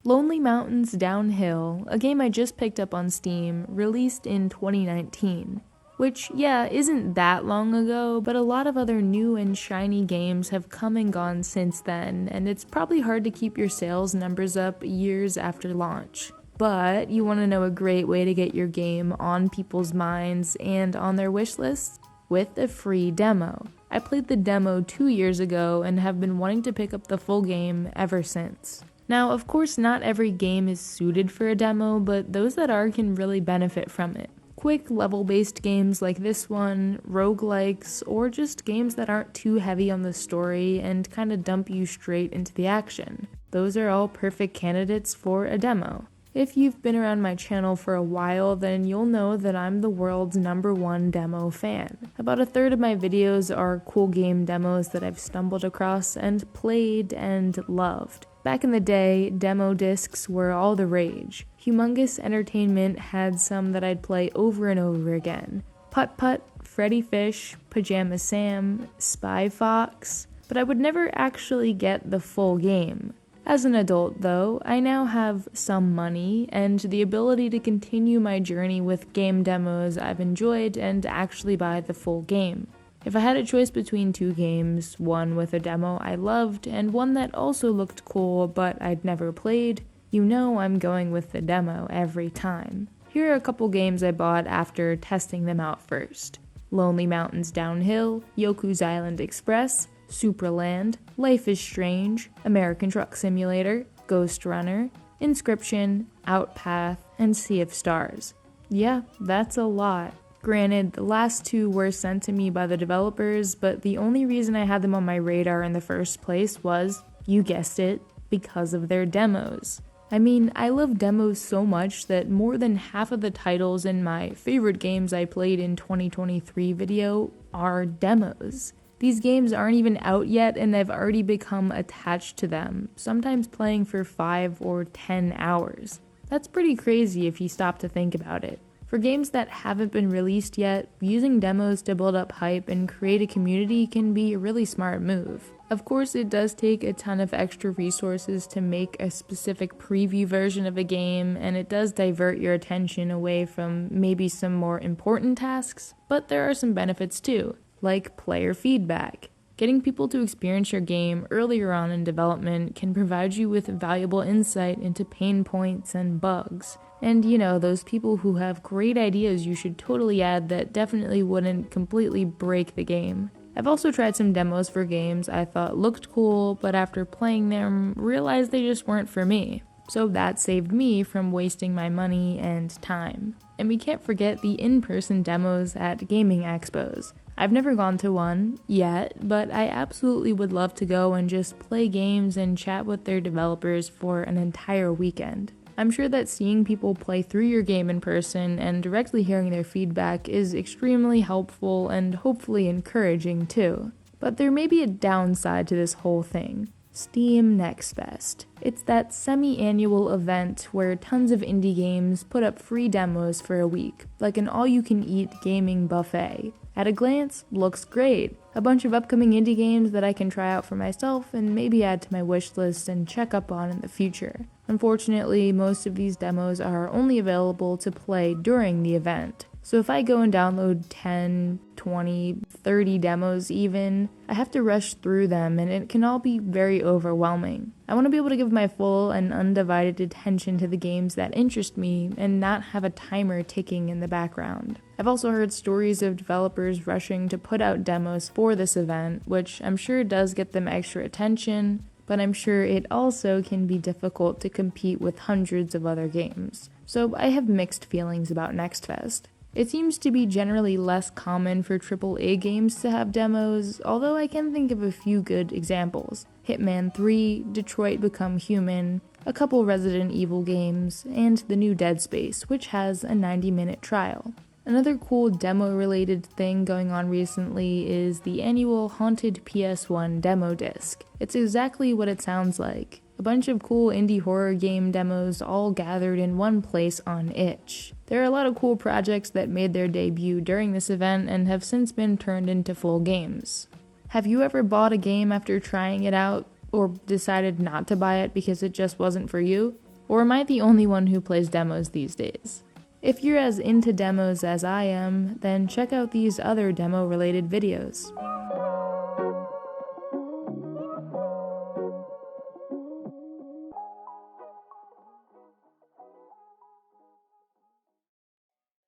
Lonely Mountains Downhill, a game I just picked up on Steam, released in 2019. Which, yeah, isn't that long ago, but a lot of other new and shiny games have come and gone since then, and it's probably hard to keep your sales numbers up years after launch. But you want to know a great way to get your game on people's minds and on their wish lists? With a free demo. I played the demo 2 years ago and have been wanting to pick up the full game ever since. Now, of course, not every game is suited for a demo, but those that are can really benefit from it. Quick level-based games like this one, roguelikes, or just games that aren't too heavy on the story and kind of dump you straight into the action. Those are all perfect candidates for a demo. If you've been around my channel for a while, then you'll know that I'm the world's #1 demo fan. About a third of my videos are cool game demos that I've stumbled across and played and loved. Back in the day, demo discs were all the rage. Humongous Entertainment had some that I'd play over and over again. Putt Putt, Freddy Fish, Pajama Sam, Spy Fox, but I would never actually get the full game. As an adult, though, I now have some money and the ability to continue my journey with game demos I've enjoyed and actually buy the full game. If I had a choice between two games, one with a demo I loved and one that also looked cool but I'd never played, you know I'm going with the demo every time. Here are a couple games I bought after testing them out first. Lonely Mountains Downhill, Yoku's Island Express, Supraland, Life is Strange, American Truck Simulator, Ghost Runner, Inscription, Outpath, and Sea of Stars. Yeah, that's a lot. Granted, the last two were sent to me by the developers, but the only reason I had them on my radar in the first place was, you guessed it, because of their demos. I mean, I love demos so much that more than half of the titles in my favorite games I played in 2023 video are demos. These games aren't even out yet and I've already become attached to them, sometimes playing for 5 or 10 hours. That's pretty crazy if you stop to think about it. For games that haven't been released yet, using demos to build up hype and create a community can be a really smart move. Of course, it does take a ton of extra resources to make a specific preview version of a game, and it does divert your attention away from maybe some more important tasks, but there are some benefits too, like player feedback. Getting people to experience your game earlier on in development can provide you with valuable insight into pain points and bugs. And you know, those people who have great ideas you should totally add that definitely wouldn't completely break the game. I've also tried some demos for games I thought looked cool, but after playing them, realized they just weren't for me. So that saved me from wasting my money and time. And we can't forget the in-person demos at gaming expos. I've never gone to one yet, but I absolutely would love to go and just play games and chat with their developers for an entire weekend. I'm sure that seeing people play through your game in person and directly hearing their feedback is extremely helpful and hopefully encouraging too. But there may be a downside to this whole thing. Steam Next Fest. It's that semi-annual event where tons of indie games put up free demos for a week, like an all-you-can-eat gaming buffet. At a glance, looks great. A bunch of upcoming indie games that I can try out for myself and maybe add to my wish list and check up on in the future. Unfortunately, most of these demos are only available to play during the event. So if I go and download 10, 20, 30 demos even, I have to rush through them and it can all be very overwhelming. I want to be able to give my full and undivided attention to the games that interest me and not have a timer ticking in the background. I've also heard stories of developers rushing to put out demos for this event, which I'm sure does get them extra attention, but I'm sure it also can be difficult to compete with hundreds of other games. So I have mixed feelings about Next Fest. It seems to be generally less common for AAA games to have demos, although I can think of a few good examples. Hitman 3, Detroit Become Human, a couple Resident Evil games, and the new Dead Space, which has a 90-minute trial. Another cool demo-related thing going on recently is the annual Haunted PS1 demo disc. It's exactly what it sounds like. A bunch of cool indie horror game demos all gathered in one place on itch. There are a lot of cool projects that made their debut during this event and have since been turned into full games. Have you ever bought a game after trying it out, or decided not to buy it because it just wasn't for you? Or am I the only one who plays demos these days? If you're as into demos as I am, then check out these other demo-related videos.